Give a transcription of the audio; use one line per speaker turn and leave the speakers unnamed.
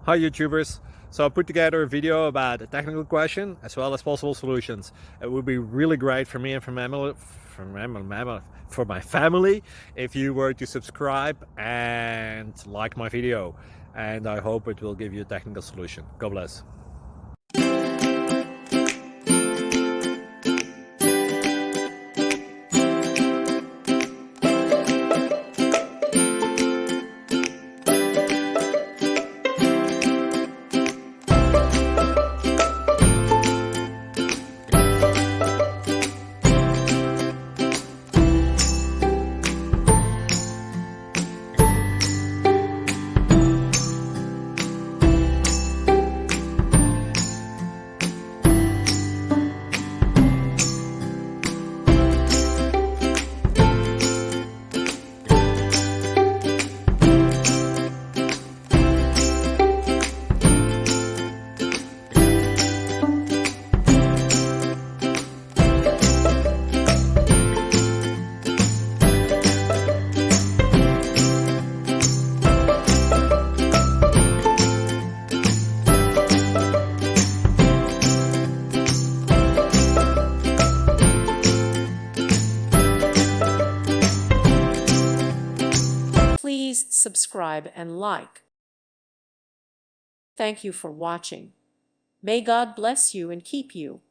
Hi YouTubers. So I put together a video about a technical question as well as possible solutions. It would be really great for me and for my family if you were to subscribe and like my video. And I hope it will give you a technical solution. God bless.
Please subscribe and like. Thank you for watching. May God bless you and keep you.